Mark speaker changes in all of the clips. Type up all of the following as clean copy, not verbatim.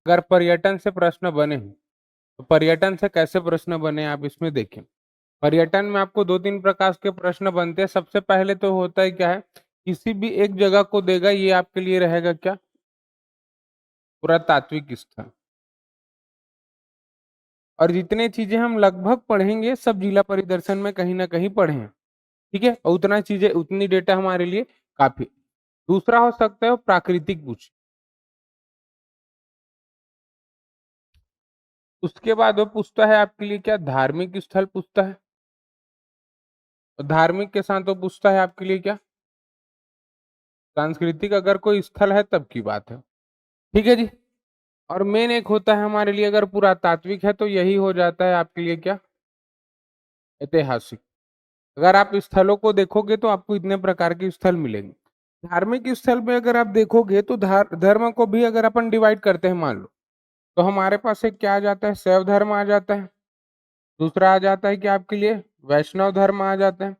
Speaker 1: अगर पर्यटन से प्रश्न बने हैं तो पर्यटन से कैसे प्रश्न बने आप इसमें देखें। पर्यटन में आपको दो तीन प्रकार के प्रश्न बनते हैं। सबसे पहले तो होता है क्या है, किसी भी एक जगह को देगा, ये आपके लिए रहेगा क्या, पुरातात्विक स्थल। और जितने चीजें हम लगभग पढ़ेंगे सब जिला परिदर्शन में कहीं ना कहीं पढ़े हैं। ठीक है, और उतना चीजें उतनी डेटा हमारे लिए काफी। दूसरा हो सकता है वो प्राकृतिक पूछ। उसके बाद वो पूछता है आपके लिए क्या, धार्मिक स्थल पूछता है। और धार्मिक के साथ वो पूछता है आपके लिए क्या, सांस्कृतिक। अगर कोई स्थल है तब की बात है। ठीक है जी। और मेन एक होता है हमारे लिए, अगर पुरातात्विक है तो यही हो जाता है आपके लिए क्या, ऐतिहासिक। अगर आप स्थलों को देखोगे तो आपको इतने प्रकार के स्थल मिलेंगे। धार्मिक स्थल में अगर आप देखोगे तो धर्म को भी अगर अपन डिवाइड करते हैं मान लो, तो हमारे पास एक क्या आ जाता है, शैव धर्म आ जाता है। दूसरा आ जाता है कि आपके लिए वैष्णव धर्म आ जाता है।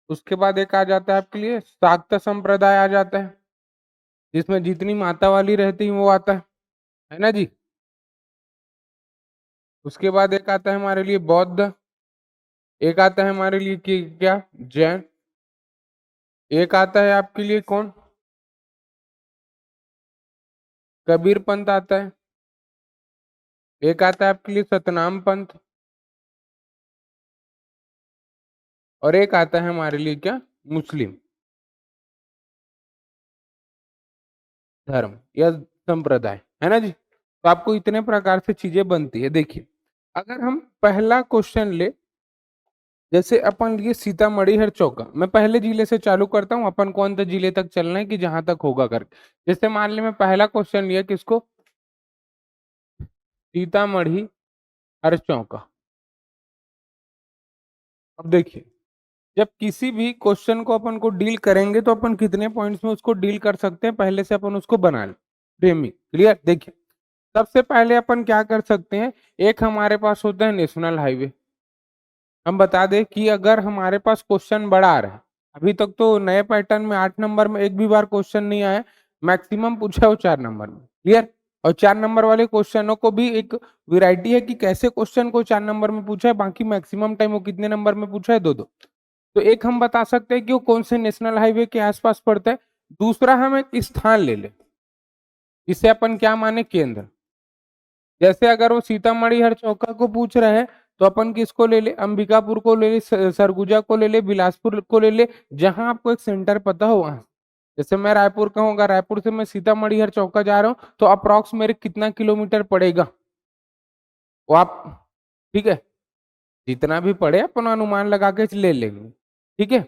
Speaker 1: उसके बाद एक आ जाता है आपके लिए शाक्त संप्रदाय आ जाता है, जिसमें जितनी माता वाली रहती है वो आता है ना जी। उसके बाद एक आता है हमारे लिए बौद्ध। एक आता है हमारे लिए कि क्या, जैन। एक आता है आपके लिए कौन, कबीर पंथ आता है। एक आता है आपके लिए सतनाम पंथ। और एक आता है हमारे लिए क्या, मुस्लिम धर्म या संप्रदाय, है ना जी। तो आपको इतने प्रकार से चीजें बनती है। देखिए, अगर हम पहला क्वेश्चन ले, जैसे अपन लिए सीतामढ़ी हर चौका, मैं पहले जिले से चालू करता हूँ, अपन कौन से जिले तक चलना है कि जहां तक होगा करके। जैसे मान ली मैं पहला क्वेश्चन लिया किसको, सीतामढ़ी हर चौका। अब देखिए, जब किसी भी क्वेश्चन को अपन को डील करेंगे तो अपन कितने पॉइंट्स में उसको डील कर सकते हैं, पहले से अपन उसको बना ले फ्रेमिंग। क्लियर। देखिए, सबसे पहले अपन क्या कर सकते हैं, एक हमारे पास होता है नेशनल हाईवे। हम बता दें कि अगर हमारे पास क्वेश्चन बड़ा आ रहा है, अभी तक तो नए पैटर्न में 8 नंबर में एक भी बार क्वेश्चन नहीं आया, मैक्सिमम पूछा है वो 4 नंबर में। क्लियर। और 4 नंबर वाले क्वेश्चनों को भी एक वैरायटी है कि कैसे क्वेश्चन को 4 नंबर में पूछा है, बाकी मैक्सिमम टाइम वो कितने नंबर में पूछा है, दो दो। तो एक हम बता सकते हैं कि वो कौन से नेशनल हाईवे के आसपास पड़ता है। दूसरा हम एक स्थान ले लें, जिसे अपन क्या माने, केंद्र। जैसे अगर वो सीतामढ़ी हर चौका को पूछ रहे हैं तो अपन किसको ले ले, अंबिकापुर को ले ले, सरगुजा को ले ले, बिलासपुर को ले ले, जहां आपको एक सेंटर पता हो वहां। जैसे मैं रायपुर का हूँ, रायपुर से मैं सीतामढ़ी हर चौका जा रहा हूँ तो अप्रोक्स मेरे कितना किलोमीटर पड़ेगा वो आप, ठीक है, जितना भी पड़े अपन अनुमान लगा के ले लेंगे। ठीक है।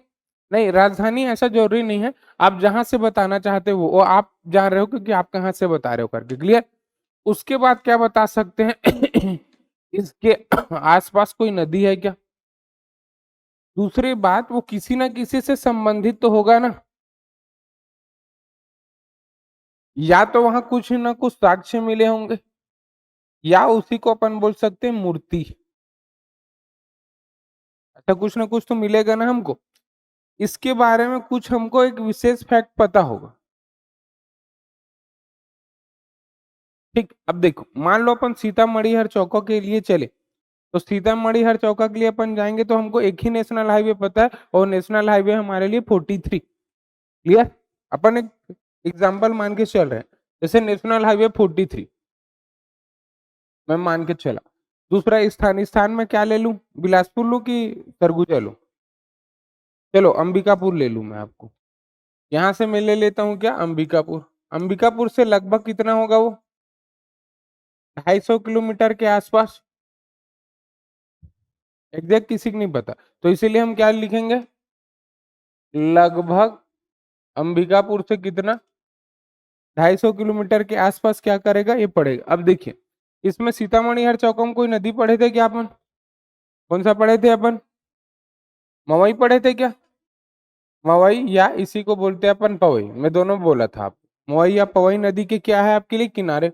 Speaker 1: नहीं, राजधानी ऐसा जरूरी नहीं है, आप जहां से बताना चाहते हो वो आप जान रहे हो क्योंकि आप कहाँ से बता रहे हो करके। क्लियर। उसके बाद क्या बता सकते हैं इसके आसपास कोई नदी है क्या। दूसरी बात, वो किसी ना किसी से संबंधित तो होगा ना, या तो वहां कुछ ना कुछ साक्ष्य मिले होंगे, या उसी को अपन बोल सकते हैं मूर्ति। ऐसा कुछ ना कुछ तो मिलेगा ना हमको। इसके बारे में कुछ हमको एक विशेष फैक्ट पता होगा। ठीक। अब देखो, मान लो अपन सीतामढ़ी हर चौका के लिए चले, तो सीतामढ़ी हर चौका के लिए अपन जाएंगे तो हमको एक ही नेशनल हाईवे पता है, और नेशनल हाईवे हमारे लिए 43। क्लियर। अपन एक एग्जाम्पल मान के चल रहे हैं, जैसे नेशनल हाईवे 43 मैं मान के चला। दूसरा स्थान, स्थान में क्या ले लूं, बिलासपुर लूं कि सरगुजा लूं, चलो अंबिकापुर ले लूं मैं आपको। यहां से मैं ले लेता हूं क्या, अंबिकापुर। अंबिकापुर से लगभग कितना होगा वो, 250 किलोमीटर के आसपास। एग्जैक्ट किसी को नहीं पता, तो इसीलिए हम क्या लिखेंगे, लगभग अंबिकापुर से कितना, 250 किलोमीटर के आसपास क्या करेगा, ये पड़ेगा। अब देखिए, इसमें सीतामढ़ी हर चौका में कोई नदी पढ़े थे क्या अपन, कौन सा पढ़े थे अपन, मवई पढ़े थे क्या। मवई या इसी को बोलते हैं अपन पवई, मैं दोनों बोला था आप, मवई या पवई नदी के क्या है आपके लिए, किनारे।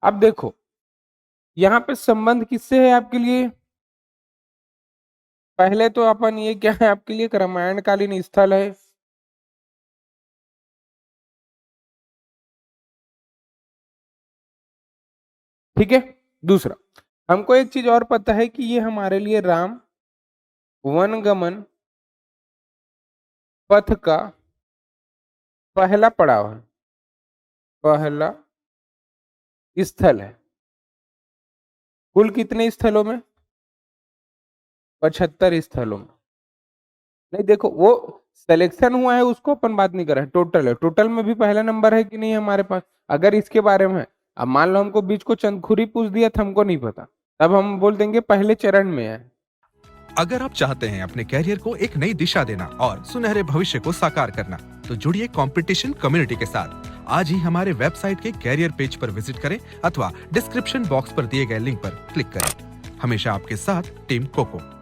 Speaker 1: अब देखो, यहाँ पे संबंध किससे है आपके लिए, पहले तो अपन ये क्या है आपके लिए, एक रामायण कालीन स्थल है। ठीक है। दूसरा, हमको एक चीज और पता है कि ये हमारे लिए राम वनगमन पथ का पहला पड़ाव है, पहला स्थल है। कुल कितने स्थलों में? 75 स्थलों में। नहीं देखो, वो सिलेक्शन हुआ है उसको अपन बात नहीं कर रहे, टोटल है। टोटल में भी पहला नंबर है कि नहीं हमारे पास? अगर इसके बारे में, अब मान लो हमको बीच को चंदखुरी पूछ दिया था, हमको नहीं पता, तब हम बोल देंगे पहले चरण में है।
Speaker 2: अगर आप चाहते हैं अपने कैरियर को एक नई दिशा देना और सुनहरे भविष्य को साकार करना, तो जुड़िए कंपटीशन कम्युनिटी के साथ। आज ही हमारे वेबसाइट के कैरियर पेज पर विजिट करें अथवा डिस्क्रिप्शन बॉक्स पर दिए गए लिंक पर क्लिक करें। हमेशा आपके साथ टीम कोको।